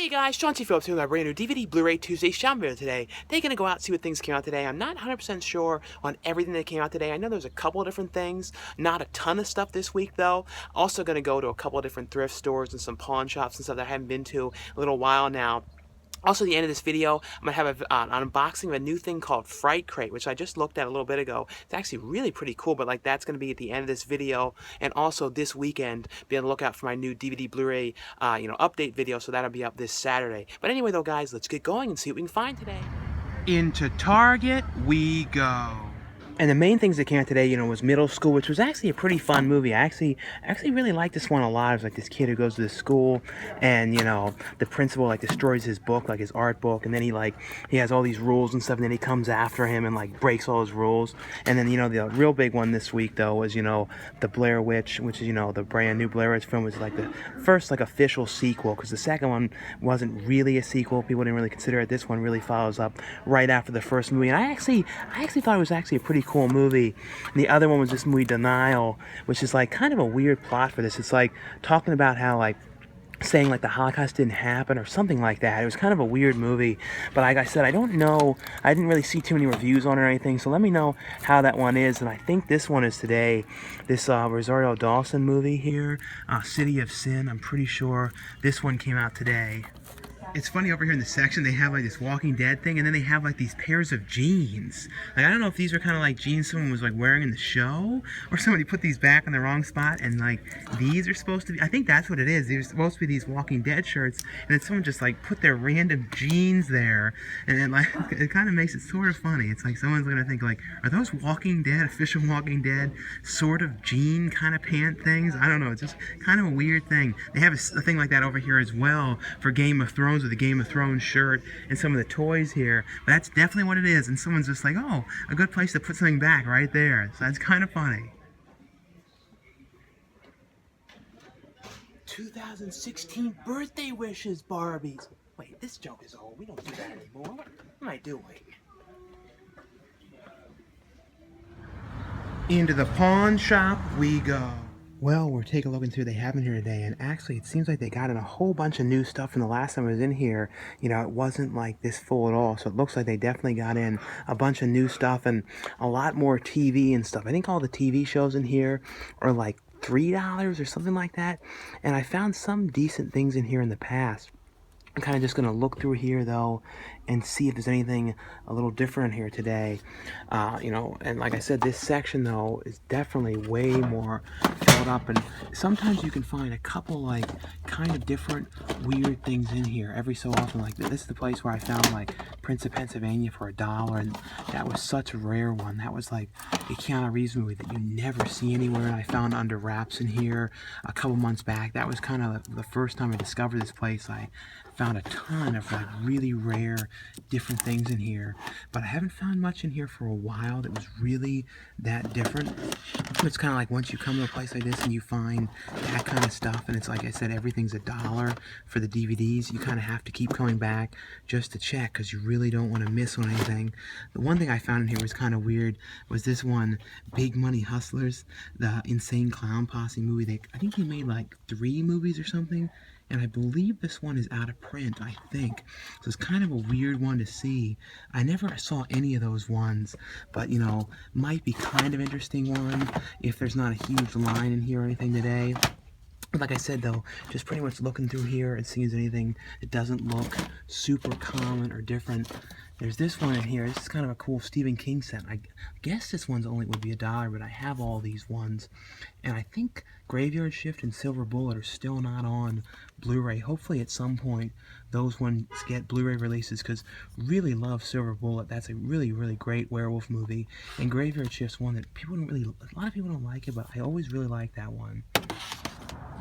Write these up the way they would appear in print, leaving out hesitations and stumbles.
Hey guys, Sean T. Phillips here with our brand new DVD Blu-ray Tuesday shopping video today. They're going to go out and see what things came out today. I'm not 100% sure on everything that came out today. I know there's a couple of different things, not a ton of stuff this week though. Also going to go to a couple of different thrift stores and some pawn shops and stuff that I haven't been to a little while now. Also, at the end of this video, I'm going to have an unboxing of a new thing called Fright Crate, which I just looked at a little bit ago. It's actually really pretty cool, but like that's going to be at the end of this video. And also this weekend, be on the lookout for my new DVD Blu-ray update video, so that'll be up this Saturday. But anyway though guys, let's get going and see what we can find today. Into Target we go. And the main things that came out today, was Middle School, which was actually a pretty fun movie. I actually really liked this one a lot. It was like this kid who goes to this school, and the principal destroys his book, like his art book, and then he has all these rules and stuff, and then he comes after him and breaks all his rules. And then the real big one this week though was the Blair Witch, which is the brand new Blair Witch film, was like the first official sequel, because the second one wasn't really a sequel. People didn't really consider it. This one really follows up right after the first movie, and I actually thought it was actually a pretty cool movie. And the other one was this movie Denial, which is kind of a weird plot for this. It's talking about how saying the Holocaust didn't happen or something like that. It was kind of a weird movie, but like I said, I don't know, I didn't really see too many reviews on it or anything, so let me know how that one is. And I think this one is today, this Rosario Dawson movie here, City of Sin. I'm pretty sure this one came out today. It's funny, over here in the section they have this Walking Dead thing, and then they have these pairs of jeans. I don't know if these are kind of jeans someone was wearing in the show, or somebody put these back in the wrong spot, and these are supposed to be, I think that's what it is. They're supposed to be these Walking Dead shirts, and then someone just put their random jeans there, and then it kind of makes it sort of funny. It's someone's gonna think are those Walking Dead, official Walking Dead sort of jean kind of pant things? I don't know, it's just kind of a weird thing. They have a thing like that over here as well for Game of Thrones, with the Game of Thrones shirt and some of the toys here, but that's definitely what it is. And someone's just oh, a good place to put something back right there. So that's kind of funny. 2016 birthday wishes, Barbies. Wait, this joke is old. We don't do that anymore. What am I doing? Into the pawn shop we go. Well, we're taking a look into what they have in here today, and actually it seems like they got in a whole bunch of new stuff from the last time I was in here. It wasn't this full at all, so it looks like they definitely got in a bunch of new stuff and a lot more TV and stuff. I think all the TV shows in here are $3 or something like that, and I found some decent things in here in the past. I'm kind of just going to look through here though and see if there's anything a little different here today. And like I said, this section though is definitely way more filled up, and sometimes you can find a couple kind of different weird things in here every so often. This is the place where I found Prince of Pennsylvania for $1, and that was such a rare one. That was a Keanu Reeves movie that you never see anywhere, and I found Under Wraps in here a couple months back. That was kind of the first time I discovered this place. I found a ton of really rare different things in here, but I haven't found much in here for a while that was really that different. It's kind of once you come to a place like this and you find that kind of stuff, and it's like I said, everything's $1 for the DVDs, you kind of have to keep coming back just to check, because you really don't want to miss on anything. The one thing I found in here was kind of weird was this one, Big Money Hustlers, the Insane Clown Posse movie. I think they made 3 movies or something, and I believe this one is out of print, I think. So it's kind of a weird one to see. I never saw any of those ones, but might be kind of interesting one if there's not a huge line in here or anything today. Like I said though, just pretty much looking through here and seeing if there's anything that doesn't look super common or different. There's this one in here. This is kind of a cool Stephen King set. I guess this one's only would be $1, but I have all these ones. And I think Graveyard Shift and Silver Bullet are still not on Blu-ray. Hopefully at some point those ones get Blu-ray releases, because really love Silver Bullet. That's a really, really great werewolf movie. And Graveyard Shift's one that a lot of people don't like it, but I always really like that one.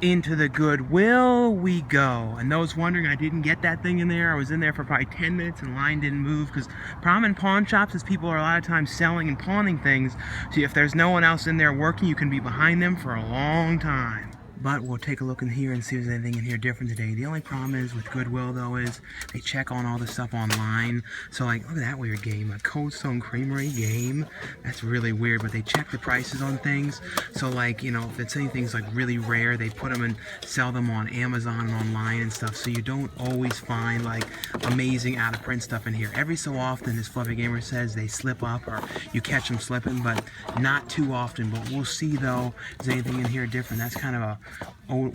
Into the Goodwill we go. And those wondering, I didn't get that thing in there. I was in there for probably 10 minutes and the line didn't move, because problem in pawn shops is people are a lot of times selling and pawning things, so if there's no one else in there working, you can be behind them for a long time. but we'll take a look in here and see if there's anything in here different today. The only problem is with Goodwill, though, is they check on all the stuff online. So, like, look at that weird game, a Cold Stone Creamery game. That's really weird, but they check the prices on things. So, like, you know, if it's anything's like really rare, they put them and sell them on Amazon and online and stuff. So you don't always find like amazing out of print stuff in here. Every so often, as Fluffy Gamer says, they slip up or you catch them slipping, but not too often. But we'll see though, is anything in here different. That's kind of a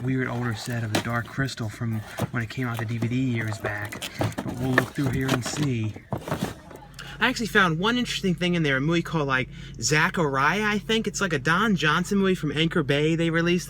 weird older set of the Dark Crystal from when it came out the DVD years back. But we'll look through here and see. I actually found one interesting thing in there, a movie called like Zachariah, I think. It's like a Don Johnson movie from Anchor Bay they released.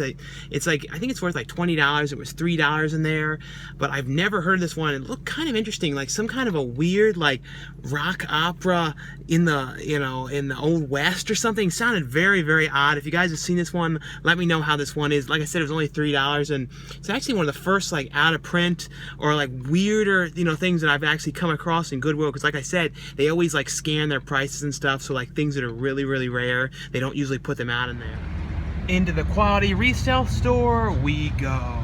It's like, I think it's worth like $20. It was $3 in there, but I've never heard this one. It looked kind of interesting, like some kind of a weird like rock opera in the, you know, in the Old West or something. It sounded very, very odd. If you guys have seen this one, let me know how this one is. Like I said, it was only $3, and it's actually one of the first like out of print or like weirder, you know, things that I've actually come across in Goodwill, because like I said, they always like scan their prices and stuff, so like things that are really, really rare, they don't usually put them out in there. Into the quality resale store we go.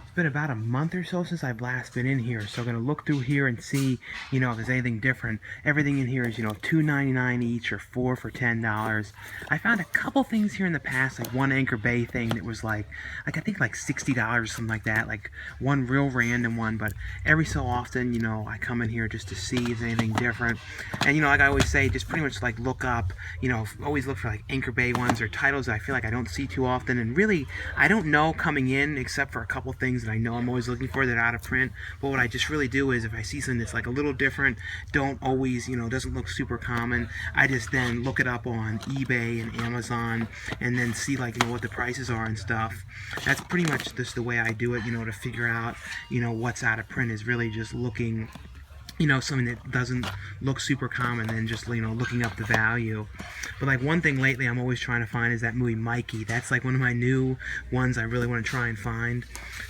It's been about a month or so since I've last been in here, so I'm going to look through here and see, you know, if there's anything different. Everything in here is, you know, $2.99 each or 4 for $10. I found a couple things here in the past, like one Anchor Bay thing that was like I think like $60 or something like that, like one real random one, but every so often, you know, I come in here just to see if there's anything different. And, you know, like I always say, just pretty much like look up, you know, always look for like Anchor Bay ones or titles that I feel like I don't see too often, and really, I don't know coming in except for a couple things that I know I'm always looking for that are out of print. But what I just really do is if I see something that's like a little different, don't always, you know, doesn't look super common, I just then look it up on eBay and Amazon and then see like, you know, what the prices are and stuff. That's pretty much just the way I do it, you know, to figure out, you know, what's out of print is really just looking, you know, something that doesn't look super common and just, you know, looking up the value. But like one thing lately I'm always trying to find is that movie Mikey. That's like one of my new ones I really want to try and find.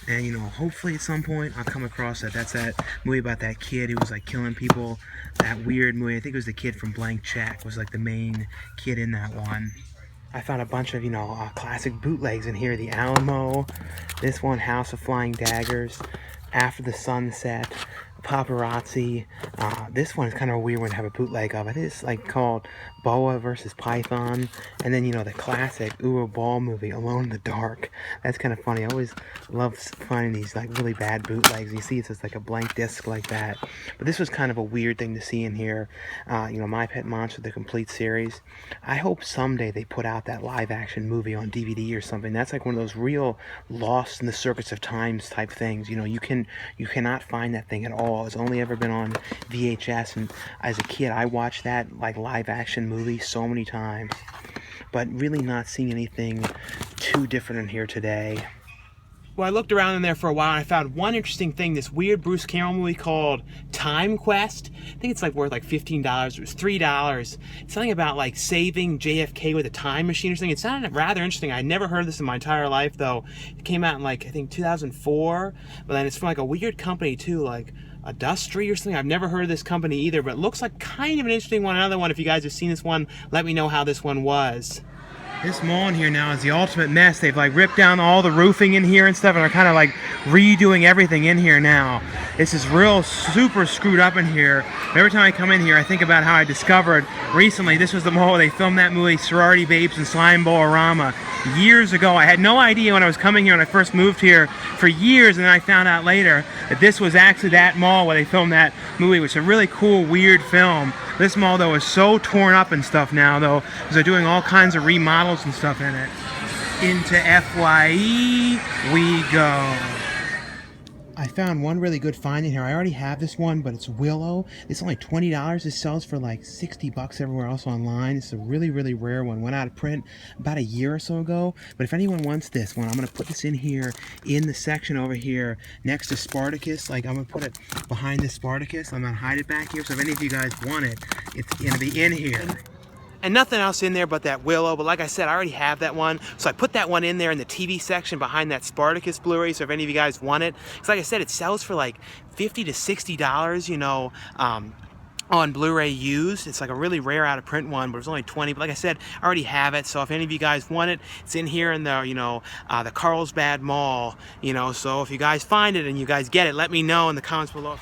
And, you know, hopefully at some point I'll come across that. That's that movie about that kid who was like killing people. That weird movie. I think it was the kid from Blank Check was like the main kid in that one. I found a bunch of, you know, classic bootlegs in here. The Alamo, this one, House of Flying Daggers, After the Sunset, Paparazzi. This one is kind of a weird one to have a bootleg of. I think it's like called Boa versus Python. And then, you know, the classic Uwe Ball movie, Alone in the Dark. That's kind of funny. I always love finding these like really bad bootlegs. You see it's just like a blank disc like that. But this was kind of a weird thing to see in here. You know, My Pet Monster, the complete series. I hope someday they put out that live action movie on DVD or something. That's like one of those real lost in the circuits of times type things. You know, you cannot find that thing at all. It's only ever been on VHS, and as a kid I watched that like live action movie so many times, but really not seeing anything too different in here today. Well, I looked around in there for a while and I found one interesting thing, this weird Bruce Campbell movie called Time Quest. I think it's like worth like $15. It was $3. It's something about like saving JFK with a time machine or something. It sounded rather interesting. I'd never heard of this in my entire life though. It came out in like, I think 2004, but then it's from like a weird company too, like a Dustry or something. I've never heard of this company either, but it looks like kind of an interesting one. Another one, if you guys have seen this one, let me know how this one was. This mall in here now is the ultimate mess. They've like ripped down all the roofing in here and stuff and are kind of like redoing everything in here now. This is real super screwed up in here. Every time I come in here, I think about how I discovered recently this was the mall where they filmed that movie Sorority Babes and Slime Ball-orama years ago. I had no idea when I was coming here when I first moved here for years, and then I found out later that this was actually that mall where they filmed that movie, which is a really cool, weird film. This mall, though, is so torn up and stuff now, though, because they're doing all kinds of remodels and stuff in it. Into FYE we go. I found one really good find in here. I already have this one, but it's Willow. It's only $20. It sells for like $60 everywhere else online. It's a really, really rare one. Went out of print about a year or so ago. But if anyone wants this one, I'm going to put this in here in the section over here next to Spartacus. Like, I'm going to put it behind this Spartacus. I'm going to hide it back here. So if any of you guys want it, it's going to be in here. And nothing else in there but that Willow, but like I said, I already have that one, so I put that one in there in the TV section behind that Spartacus Blu-ray, so if any of you guys want it, because like I said, it sells for like $50 to $60, you know, on Blu-ray used. It's like a really rare out of print one, but it's only 20. But like I said, I already have it. So if any of you guys want it, it's in here in the, the Carlsbad Mall, So if you guys find it and you guys get it, let me know in the comments below.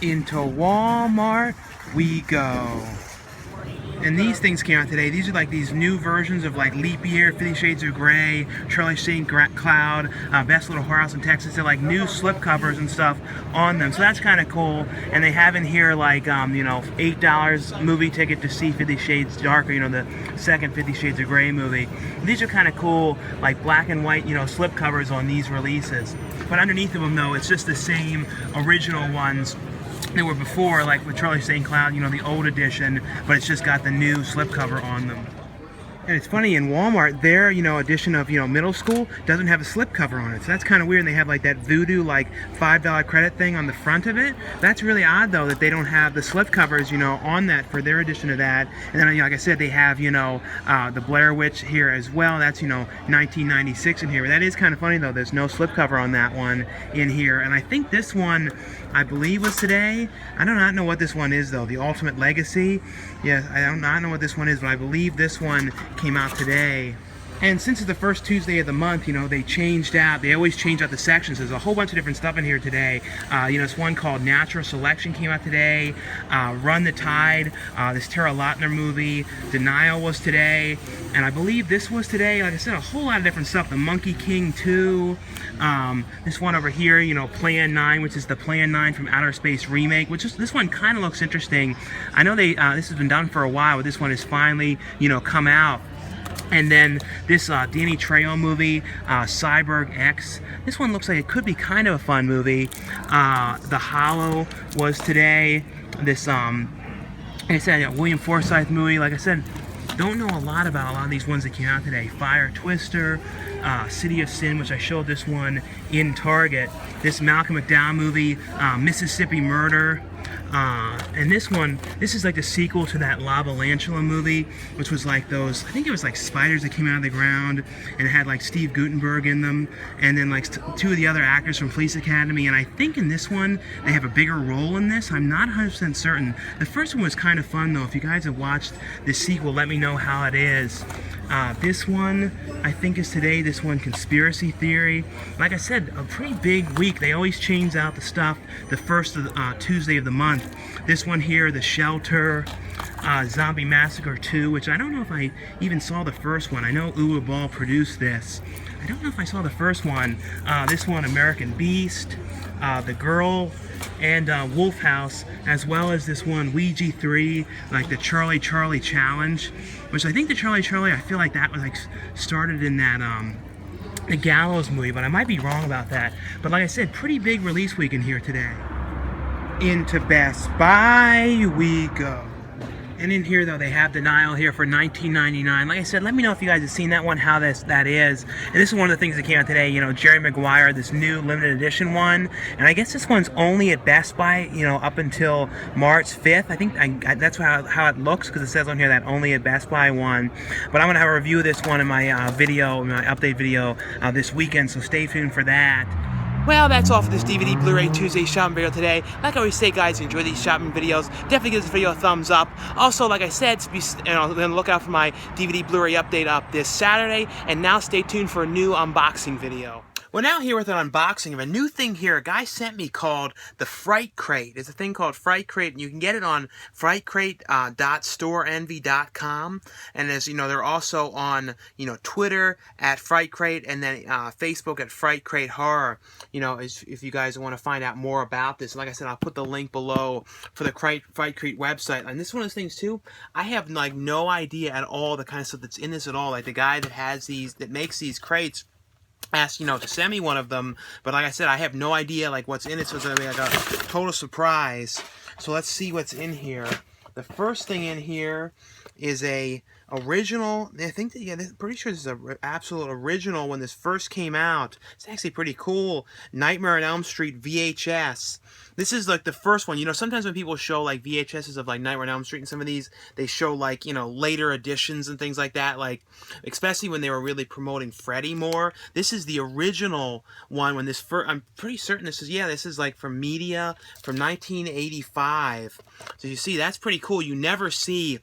Into Walmart we go. And these things came out today. These are like these new versions of like Leap Year, 50 Shades of Grey, Charlie St. Cloud, Best Little Whorehouse in Texas. They're like new slip covers and stuff on them. So that's kind of cool. And they have in here like, $8 movie ticket to see 50 Shades Darker, the second 50 Shades of Grey movie. These are kind of cool, like black and white, slip covers on these releases. But underneath of them though, it's just the same original ones that were before, like with Charlie St. Cloud, the old edition, but it's just got the new slipcover on them. And it's funny, in Walmart, their, edition of, middle school doesn't have a slipcover on it. So that's kind of weird. And they have like that voodoo, like $5 credit thing on the front of it. That's really odd though, that they don't have the slipcovers, on that for their edition of that. And then, like I said, they have, the Blair Witch here as well. That's, 1996 in here. But that is kind of funny though. There's no slipcover on that one in here. And I think this one, I believe, was today. I do not know what this one is though. The Ultimate Legacy. Yes, I do not know what this one is, but I believe this one came out today. And since it's the first Tuesday of the month, they changed out. They always change out the sections. There's a whole bunch of different stuff in here today. It's one called Natural Selection came out today. Run the Tide, this Tara Lautner movie. Denial was today. And I believe this was today. Like I said, a whole lot of different stuff. The Monkey King 2. This one over here, Plan 9, which is the Plan 9 from Outer Space remake, which is, this one kind of looks interesting. I know this has been done for a while, but this one has finally, come out. And then this Danny Trejo movie, Cyborg X. This one looks like it could be kind of a fun movie. The Hollow was today. This, like I said, William Forsythe movie. Like I said, don't know a lot about a lot of these ones that came out today. Fire Twister, City of Sin, which I showed this one in Target. This Malcolm McDowell movie, Mississippi Murder. And this one, this is like the sequel to that Lava Lantula movie, which was like those, I think it was like spiders that came out of the ground, and it had like Steve Guttenberg in them, and then like two of the other actors from Police Academy. And I think in this one, they have a bigger role in this. I'm not 100% certain. The first one was kind of fun though. If you guys have watched the sequel, let me know how it is. This one, I think, is today. This one, Conspiracy Theory. Like I said, a pretty big week. They always change out the stuff the first Tuesday of the month. This one here, The Shelter, Zombie Massacre 2, which I don't know if I even saw the first one. I know Uwe Ball produced this. I don't know if I saw the first one. This one, American Beast, The Girl, and Wolf House, as well as this one, Ouija 3, like the Charlie Challenge, which I think the Charlie, I feel like that was like started in that the Gallows movie, but I might be wrong about that. But like I said, pretty big release week in here today. Into Best Buy we go. And in here, though, they have Denial here for $19.99. Like I said, let me know if you guys have seen that one, how that is. And this is one of the things that came out today, Jerry Maguire, this new limited edition one. And I guess this one's only at Best Buy, up until March 5th. I think that's how it looks, because it says on here that only at Best Buy one. But I'm going to have a review of this one in my video, my update video this weekend, so stay tuned for that. Well, that's all for this DVD Blu-ray Tuesday shopping video today. Like I always say, guys, enjoy these shopping videos. Definitely give this video a thumbs up. Also, like I said, then look out for my DVD Blu-ray update up this Saturday. And now stay tuned for a new unboxing video. Well, now here with an unboxing of a new thing here. A guy sent me called the Fright Crate. It's a thing called Fright Crate, and you can get it on frightcrate.storeenvy.com. And as you know, they're also on Twitter at Fright Crate, and then Facebook at Fright Crate Horror. If you guys want to find out more about this, like I said, I'll put the link below for the Fright Crate website. And this is one of those things too. I have like no idea at all the kind of stuff that's in this at all. Like the guy that makes these crates asked, to send me one of them, but like I said, I have no idea like what's in it, so it's gonna be like a total surprise. So let's see what's in here. The first thing in here is a original. I think that, yeah, pretty sure this is a absolute original when this first came out. It's actually pretty cool. Nightmare on Elm Street VHS. This is like the first one. You know, sometimes when people show like VHSs of like Nightmare on Elm Street and some of these, they show like, you know, later editions and things like that. Like, especially when they were really promoting Freddy more. This is the original one when this first, I'm pretty certain this is, yeah, this is like from media from 1985. So you see, that's pretty cool. You never see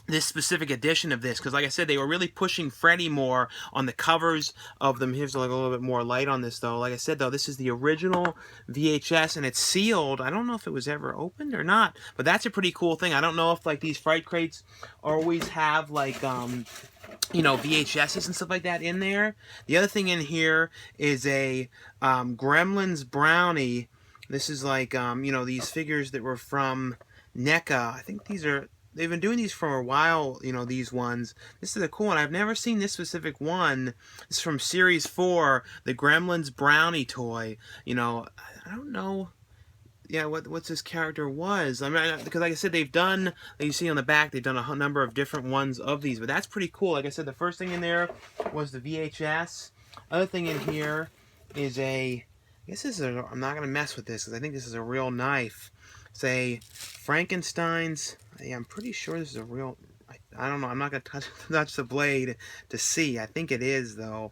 this specific edition of this, because like I said, they were really pushing Freddy more on the covers of them. Here's like a little bit more light on this though. Like I said though, this is the original VHS and it's sealed. I don't know if it was ever opened or not, but that's a pretty cool thing. I don't know if like these Fright crates always have like you know, VHSs and stuff like that in there. The other thing in here is a Gremlins brownie. This is like you know, these figures that were from NECA. I think these are, they've been doing these for a while, you know, these ones. This is a cool one. I've never seen this specific one. This is from Series 4, the Gremlins Brownie toy. You know, I don't know, yeah, what's this character was. I mean, because like I said, they've done, you see on the back, they've done a number of different ones of these. But that's pretty cool. Like I said, the first thing in there was the VHS. Other thing in here is a, I guess this is a, I'm not going to mess with this because I think this is a real knife. It's a Frankenstein's, yeah, I'm pretty sure this is a real, I don't know, I'm not going to touch the blade to see. I think it is, though.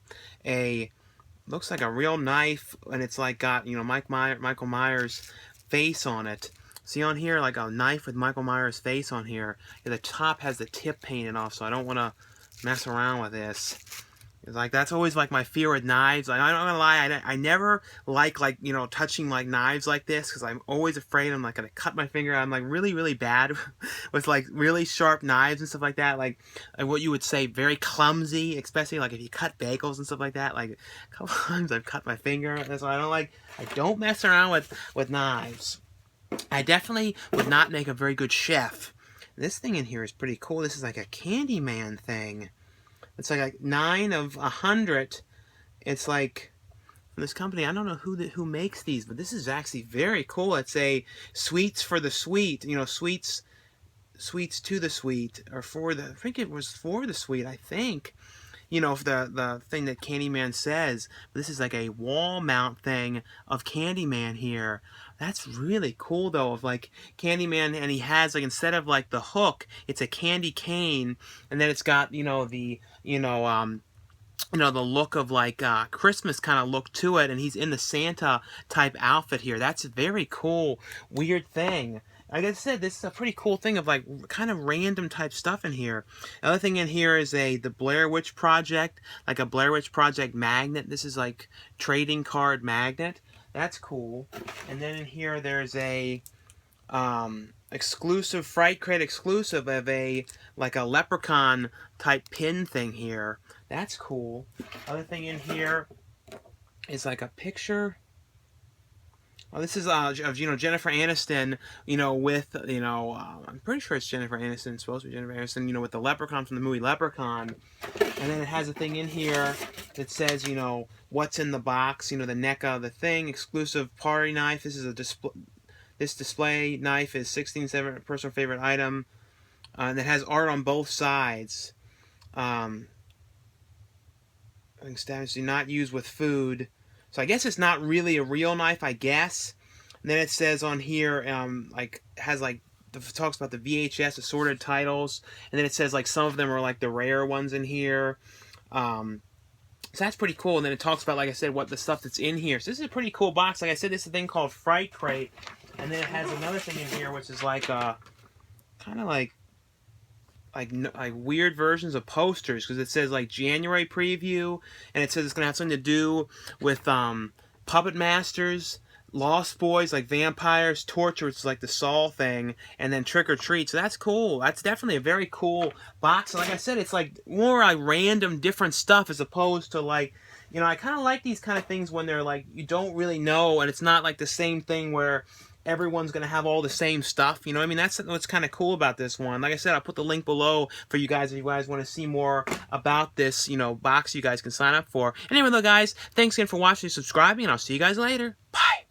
Looks like a real knife, and it's like got, you know, Michael Myers' face on it. See on here, like a knife with Michael Myers' face on here. And the top has the tip painted off, so I don't want to mess around with this. It's like, that's always like my fear with knives. Like, I'm not gonna lie, I never like, you know, touching like knives like this, because I'm always afraid I'm like gonna cut my finger. I'm like really bad with like really sharp knives and stuff like that. Like what you would say, very clumsy, especially like if you cut bagels and stuff like that. Like a couple times I've cut my finger. That's why I don't mess around with knives. I definitely would not make a very good chef. This thing in here is pretty cool. This is like a Candyman thing. It's like 9 of 100. It's like from this company. I don't know who makes these, but this is actually very cool. It's a sweets for the sweet. You know, sweets to the sweet, or for the. I think it was for the sweet. I think. You know, the thing that Candyman says. This is like a wall mount thing of Candyman here. That's really cool though, of like Candyman, and he has like, instead of like the hook, it's a candy cane, and then it's got, you know, the the look of like Christmas kind of look to it, and he's in the Santa type outfit here. That's a very cool, weird thing. Like I said, this is a pretty cool thing of like kind of random type stuff in here. Another thing in here is the Blair Witch Project, like a Blair Witch Project magnet. This is like trading card magnet. That's cool. And then in here there's a exclusive Fright Crate exclusive of a leprechaun type pin thing here. That's cool. Other thing in here is like a picture. Oh, this is of, you know, Jennifer Aniston, you know, with, you know, I'm pretty sure it's Jennifer Aniston, it's supposed to be Jennifer Aniston, you know, with the leprechaun from the movie Leprechaun. And then it has a thing in here that says, you know, what's in the box, you know, the NECA, the thing, exclusive party knife. This is a this display knife is 16/7 personal favorite item. And it has art on both sides. I think status do not use with food. So I guess it's not really a real knife, I guess. And then it says on here, like, has like, talks about the VHS assorted titles, and then it says like some of them are like the rare ones in here. So that's pretty cool. And then it talks about, like I said, what the stuff that's in here. So this is a pretty cool box. Like I said, this is a thing called Fright Crate, and then it has another thing in here which is like kind of like weird versions of posters, because it says like January preview, and it says it's gonna have something to do with Puppet Masters, Lost Boys, like vampires, torture, which is like the Saw thing, and then Trick or Treat. So that's cool. That's definitely a very cool box. And like I said, it's like more like random different stuff as opposed to like, you know, I kind of like these kind of things when they're like, you don't really know, and it's not like the same thing where everyone's going to have all the same stuff. You know what I mean? That's what's kind of cool about this one. Like I said, I'll put the link below for you guys if you guys want to see more about this, you know, box you guys can sign up for. Anyway, though, guys, thanks again for watching and subscribing, and I'll see you guys later. Bye.